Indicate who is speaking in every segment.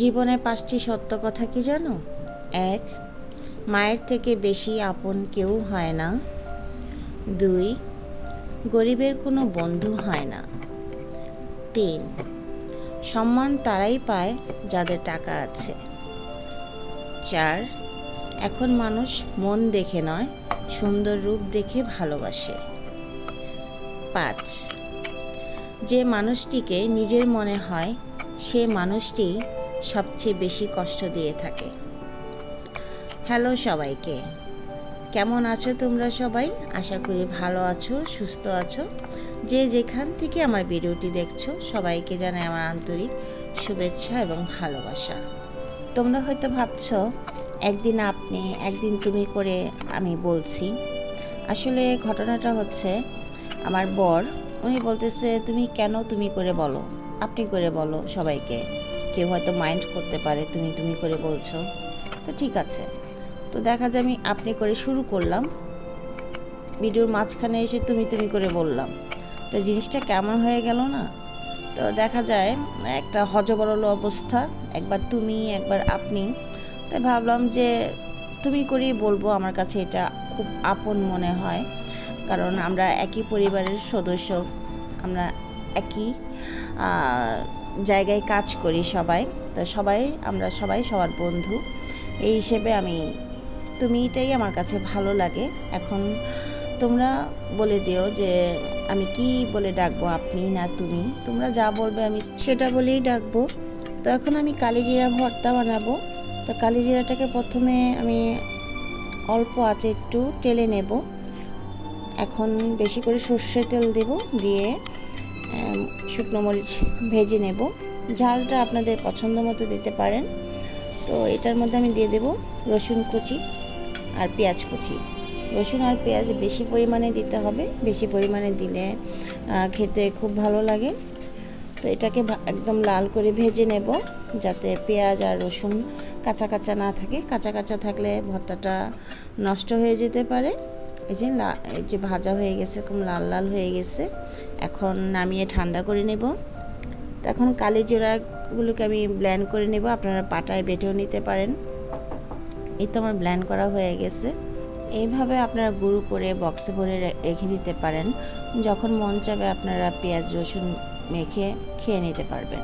Speaker 1: জীবনে 5টি সত্য কথা কি জানো? 1. মায়ের থেকে বেশি আপন কেউ হয় না। 2. গরিবের কোনো বন্ধু হয় না। 3. সম্মান তারাই পায় যাদের টাকা আছে। 4. এখন মানুষ মন দেখে নয়, সুন্দর রূপ দেখে ভালোবাসে। 5. যে মানুষটিকে নিজের মনে হয় সে মানুষটি সবচেয়ে বেশি কষ্ট দিয়ে থাকে। হ্যালো সবাইকে, কেমন আছো তোমরা সবাই? আশা করি ভালো আছো, সুস্থ আছো। যে যেখান থেকে আমার ভিডিওটি দেখছো সবাইকে জানাই আমার আন্তরিক শুভেচ্ছা এবং ভালোবাসা। তোমরা হয়তো ভাবছো একদিন আপনি একদিন তুমি করে আমি বলছি। আসলে ঘটনাটা হচ্ছে আমার বর, উনি বলতেছে তুমি কেন তুমি করে বলো, আপনি করে বলো সবাইকে। কেউ হয়তো মাইন্ড করতে পারে তুমি করে বলছো, তো ঠিক আছে। তো দেখা যায় আমি আপনি করে শুরু করলাম, ভিডিওর মাঝখানে এসে তুমি করে বললাম, তো জিনিসটা কেমন হয়ে গেল না? তো দেখা যায় একটা হযবরল অবস্থা, একবার তুমি একবার আপনি। তাই ভাবলাম যে তুমি করেই বলবো, আমার কাছে এটা খুব আপন মনে হয়, কারণ আমরা একই পরিবারের সদস্য, আমরা একই জায়গায় কাজ করি সবাই, তো আমরা সবাই সবার বন্ধু। এই হিসেবে তুমিটাই আমার কাছে ভালো লাগে। এখন তোমরা বলে দিও যে আমি কি বলে ডাকবো, আপনি না তুমি, তোমরা যা বলবে আমি সেটা বলেই ডাকবো। তো এখন আমি কালিজিরা ভর্তা বানাবো। তো কালিজিরাটাকে প্রথমে আমি অল্প আঁচে একটু টেলে নেব। এখন বেশি করে সর্ষের তেল দেব, দিয়ে শুকনো মরিচ ভেজে নেব। ঝালটা আপনাদের পছন্দ মতো দিতে পারেন। তো এটার মধ্যে আমি দিয়ে দেব রসুন কুচি আর পেঁয়াজ কুচি। রসুন আর পেঁয়াজ বেশি পরিমাণে দিতে হবে, বেশি পরিমাণে দিলে খেতে খুব ভালো লাগে। তো এটাকে একদম লাল করে ভেজে নেব, যাতে পেঁয়াজ আর রসুন কাঁচা কাঁচা না থাকে। কাঁচা কাঁচা থাকলে ভর্তাটা নষ্ট হয়ে যেতে পারে। এই যে ভাজা হয়ে গেছে, এরকম লাল লাল হয়ে গেছে। এখন নামিয়ে ঠান্ডা করে নেব। তো এখন কালিজিরাগুলোকে আমি ব্লেন্ড করে নেব, আপনারা পাটায় বেটেও নিতে পারেন। এই তো আমার ব্লেন্ড করা হয়ে গেছে। এইভাবে আপনারা গুঁড়ো করে বক্সে ভরে রেখে দিতে পারেন। যখন মন চাবে আপনারা পেঁয়াজ রসুন মেখে খেয়ে নিতে পারবেন।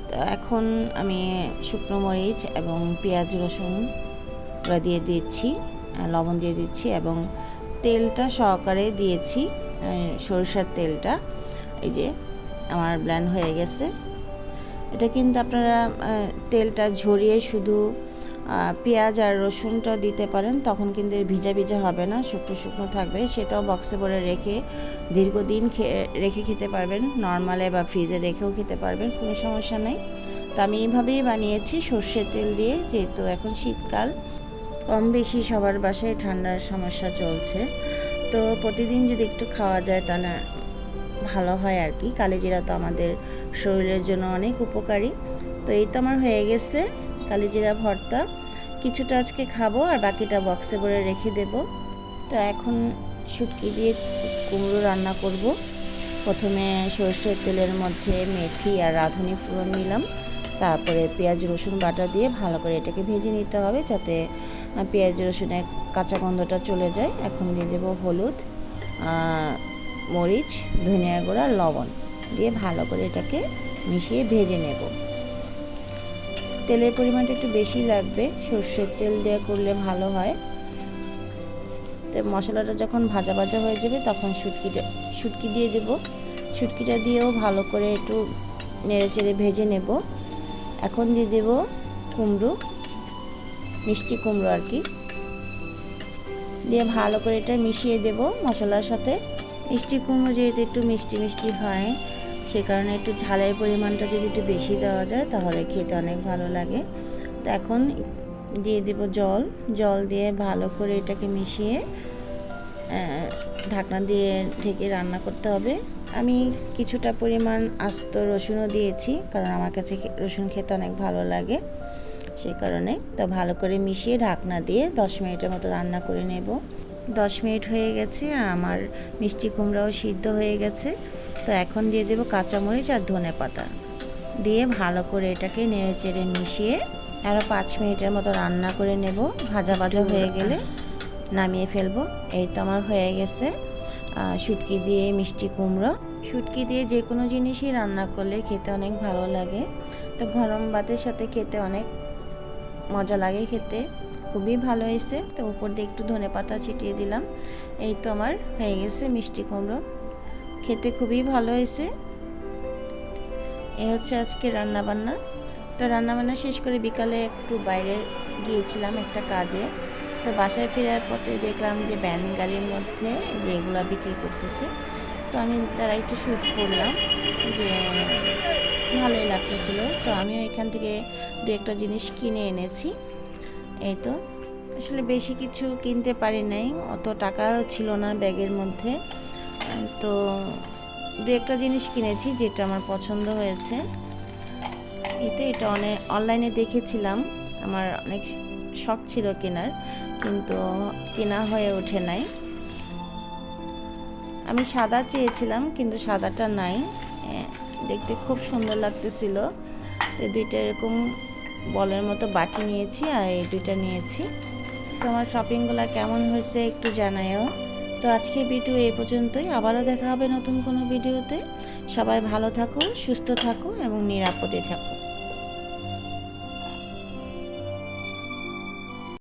Speaker 1: তো এখন আমি শুকনো মরিচ এবং পেঁয়াজ রসুন দিয়ে দিচ্ছি, লবণ দিয়ে দিচ্ছি এবং তেলটা সহকারে দিয়েছি, সরিষার তেলটা। এই যে আমার ব্লেন্ড হয়ে গেছে। এটা কিন্তু আপনারা তেলটা ঝরিয়ে শুধু পেঁয়াজ আর রসুনটা দিতে পারেন, তখন কিন্তু ভিজা ভিজা হবে না, শুকনো শুকনো থাকবে। সেটাও বক্সে ভরে রেখে দীর্ঘদিন রেখে খেতে পারবেন, নর্মালে বা ফ্রিজে রেখেও খেতে পারবেন, কোনো সমস্যা নেই। তো আমি এইভাবেই বানিয়েছি সর্ষের তেল দিয়ে, যেহেতু এখন শীতকাল, কম বেশি সবার বাসায় ঠান্ডার সমস্যা চলছে। তো প্রতিদিন যদি একটু খাওয়া যায় তাহলে ভালো হয় আর কি। কালিজিরা তো আমাদের শরীরের জন্য অনেক উপকারী। তো এই তো আমার হয়ে গেছে কালিজিরা ভর্তা। কিছুটা আজকে খাবো আর বাকিটা বক্সে ভরে রেখে দেব। তো এখন শুটকি দিয়ে কুমড়ো রান্না করব। প্রথমে সরষের তেলের মধ্যে মেথি আর রাঁধুনি ফোড়ন নিলাম, তারপরে পেঁয়াজ রসুন বাটা দিয়ে ভালো করে এটাকে ভেজে নিতে হবে, যাতে পেঁয়াজ রসুনের কাঁচা গন্ধটা চলে যায়। এখন দিয়ে দেবো হলুদ, মরিচ, ধনিয়ার গুঁড়া, লবণ দিয়ে ভালো করে এটাকে মিশিয়ে ভেজে নেব। তেলের পরিমাণটা একটু বেশি লাগবে, সর্ষের তেল দিয়ে করলে ভালো হয়। তো মশলাটা যখন ভাজা ভাজা হয়ে যাবে তখন শুটকি দিয়ে দেব। শুটকিটা দিয়েও ভালো করে একটু নেড়ে চেড়ে ভেজে নেব। এখন দিয়ে দেব কুমড়ো, মিষ্টি কুমড়ো আর কি, দিয়ে ভালো করে এটা মিশিয়ে দেব মশলার সাথে। মিষ্টি কুমড়ো যেহেতু একটু মিষ্টি মিষ্টি হয়, সে কারণে একটু ঝালের পরিমাণটা যদি একটু বেশি দেওয়া যায় তাহলে খেতে অনেক ভালো লাগে। তো এখন দিয়ে দেব জল দিয়ে ভালো করে এটাকে মিশিয়ে ঢাকনা দিয়ে ঢেকে রান্না করতে হবে। আমি কিছুটা পরিমাণ আস্ত রসুনও দিয়েছি, কারণ আমার কাছে রসুন খেতে অনেক ভালো লাগে, সেই কারণে। তো ভালো করে মিশিয়ে ঢাকনা দিয়ে 10 মিনিটের মতো রান্না করে নেব। 10 মিনিট হয়ে গেছে, আমার মিষ্টি কুমড়াও সিদ্ধ হয়ে গেছে। তো এখন দিয়ে দেব কাঁচামরিচ আর ধনেপাতা। দিয়ে ভালো করে এটাকে নেড়ে চেড়ে মিশিয়ে আরও 5 মিনিটের মতো রান্না করে নেব। ভাজা ভাজা হয়ে গেলে নামিয়ে ফেলবো। এই তো আমার হয়ে গেছে শুটকি দিয়ে মিষ্টি কুমড়ো। শুটকি দিয়ে যে কোনো জিনিসই রান্না করলে খেতে অনেক ভালো লাগে। তো গরম ভাতের সাথে খেতে অনেক মজা লাগে, খেতে খুবই ভালো হয়েছে। তো উপর দিয়ে একটু ধনেপাতা ছিটিয়ে দিলাম। এই তো আমার হয়ে গেছে মিষ্টি কুমড়ো, খেতে খুবই ভালো হয়েছে। এই হচ্ছে আজকে রান্নাবান্না। তো রান্নাবান্না শেষ করে বিকালে একটু বাইরে গিয়েছিলাম একটা কাজে। তো বাসায় ফেরার পথে দেখলাম যে ভ্যান গাড়ির মধ্যে যে এগুলো বিক্রি করতেছে। তো আমি তারা একটু শ্যুট করলাম, যে ভালোই লাগতেছিল। তো আমিও এখান থেকে দু একটা জিনিস কিনে এনেছি। এই তো আসলে বেশি কিছু কিনতে পারি নাই, অত টাকা ছিল না ব্যাগের মধ্যে। তো দু একটা জিনিস কিনেছি যেটা আমার পছন্দ হয়েছে। এটা অনলাইনে দেখেছিলাম, আমার অনেক শখ ছিল কেনার, কিন্তু কেনা হয়ে ওঠে নাই। আমি সাদা চেয়েছিলাম কিন্তু সাদাটা নাই। দেখতে খুব সুন্দর লাগতেছিল। এই দুইটা এরকম বলের মতো বাটি নিয়েছি আর এই দুইটা নিয়েছি। তো আমার শপিংগুলো কেমন হয়েছে একটু জানায়ও। তো আজকে ভিডিও এই পর্যন্তই, আবারও দেখা হবে নতুন কোনো ভিডিওতে। সবাই ভালো থাকো, সুস্থ থাকো এবং নিরাপদে থাকো।